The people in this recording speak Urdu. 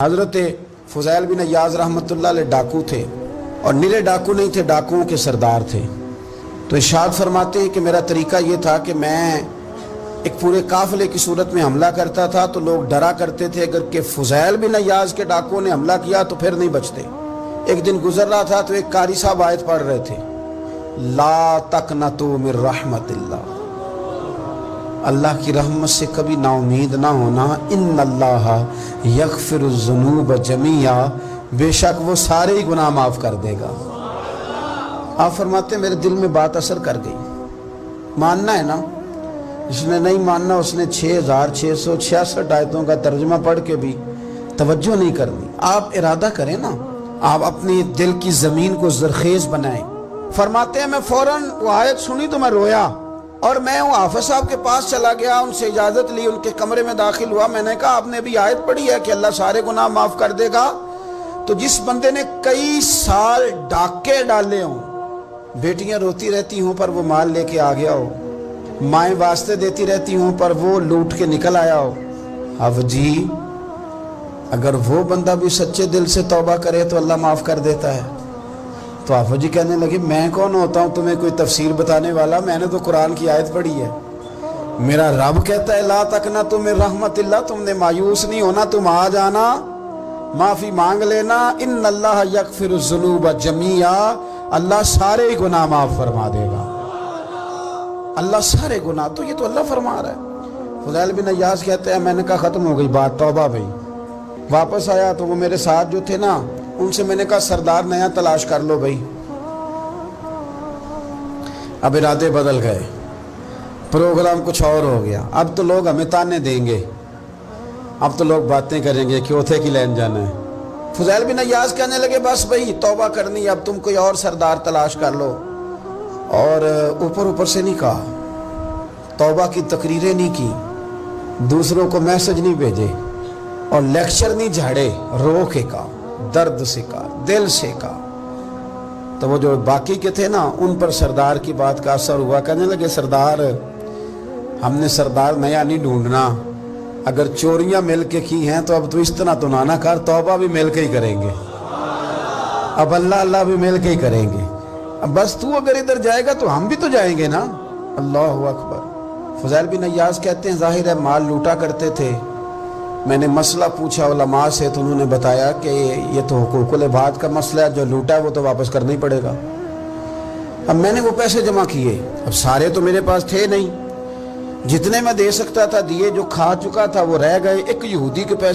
حضرت فضیل بن عیاض رحمۃ اللہ علیہ ڈاکو تھے، اور نرے ڈاکو نہیں تھے، ڈاکوؤں کے سردار تھے۔ تو ارشاد فرماتے ہیں کہ میرا طریقہ یہ تھا کہ میں ایک پورے قافلے کی صورت میں حملہ کرتا تھا تو لوگ ڈرا کرتے تھے اگر کہ فضیل بن عیاض کے ڈاکوؤں نے حملہ کیا تو پھر نہیں بچتے۔ ایک دن گزر رہا تھا تو ایک قاری صاحب آیت پڑھ رہے تھے، لا تقنطوا من رحمت اللہ، اللہ کی رحمت سے کبھی نا امید نہ ہونا، ان اللہ یغفر الذنوب جمیعا، بے شک وہ سارے ہی گناہ معاف کر دے گا۔ آپ فرماتے ہیں میرے دل میں بات اثر کر گئی، ماننا ہے نا، جس نے نہیں ماننا اس نے 6666 آیتوں کا ترجمہ پڑھ کے بھی توجہ نہیں کرنی۔ آپ ارادہ کریں نا، آپ اپنی دل کی زمین کو زرخیز بنائیں۔ فرماتے ہیں میں فوراً وہ آیت سنی تو میں رویا، اور میں وہ حافظ صاحب کے پاس چلا گیا، ان سے اجازت لی، ان کے کمرے میں داخل ہوا۔ میں نے کہا آپ نے بھی آیت پڑھی ہے کہ اللہ سارے گناہ معاف کر دے گا؟ تو جس بندے نے کئی سال ڈاکے ڈالے ہوں، بیٹیاں روتی رہتی ہوں پر وہ مال لے کے آ گیا ہو، مائیں واسطے دیتی رہتی ہوں پر وہ لوٹ کے نکل آیا ہو، اب جی اگر وہ بندہ بھی سچے دل سے توبہ کرے تو اللہ معاف کر دیتا ہے۔ تو آفا جی کہنے لگے میں کون ہوتا ہوں تمہیں کوئی تفسیر بتانے والا، میں نے تو قرآن کی آیت پڑھی ہے، میرا رب کہتا ہے لا تقنطوا من رحمت اللہ، تم نے مایوس نہیں ہونا، تم آ جانا، معافی مانگ لینا، ان اللہ یغفر الذنوب جمیعا، اللہ سارے گناہ معاف فرما دے گا، اللہ سارے گناہ۔ تو یہ تو اللہ فرما رہا ہے۔ فضیل بن عیاض کہتے ہیں میں نے کہا ختم ہو گئی بات، توبہ بھائی۔ واپس آیا تو وہ میرے ساتھ جو تھے نا ان سے میں نے کہا سردار نیا تلاش کر لو بھائی۔ اب ارادے بدل گئے، پروگرام کچھ اور ہو گیا، اب تو لوگ ہمیں تانے دیں گے، اب تو لوگ باتیں کریں گے کہ اوتھے کی لین جانا ہے۔ فضیل بن عیاض کہنے لگے بس بھائی توبہ کرنی، اب تم کوئی اور سردار تلاش کر لو، اور اوپر سے نہیں کہا، توبہ کی تقریریں نہیں کی، دوسروں کو میسج نہیں بھیجے، اور لیکچر نہیں جھاڑے، رو کے کہا، درد سے کہا، دل سے کہا۔ تو وہ جو باقی کے تھے نا ان پر سردار کی بات کا اثر ہوا، کہنے لگے سردار ہم نے سردار نیا نہیں ڈھونڈنا، اگر چوریاں مل کے کی ہیں تو اب تو اس طرح تو نہ کر، توبہ بھی مل کے ہی کریں گے، اب اللہ بھی مل کے ہی کریں گے، اب بس تو اگر ادھر جائے گا تو ہم بھی تو جائیں گے نا۔ اللہ اکبر۔ فضیل بن عیاض کہتے ہیں ظاہر ہے مال لوٹا کرتے تھے، میں نے مسئلہ پوچھا علماء سے تو انہوں نے بتایا کہ یہ تو حقوق العباد کا مسئلہ ہے، جو لوٹا ہے وہ تو واپس کرنا ہی پڑے گا۔ اب میں نے وہ پیسے جمع کیے، اب سارے تو میرے پاس تھے نہیں، جتنے میں دے سکتا تھا دیے، جو کھا چکا تھا وہ رہ گئے، ایک یہودی کے پیسے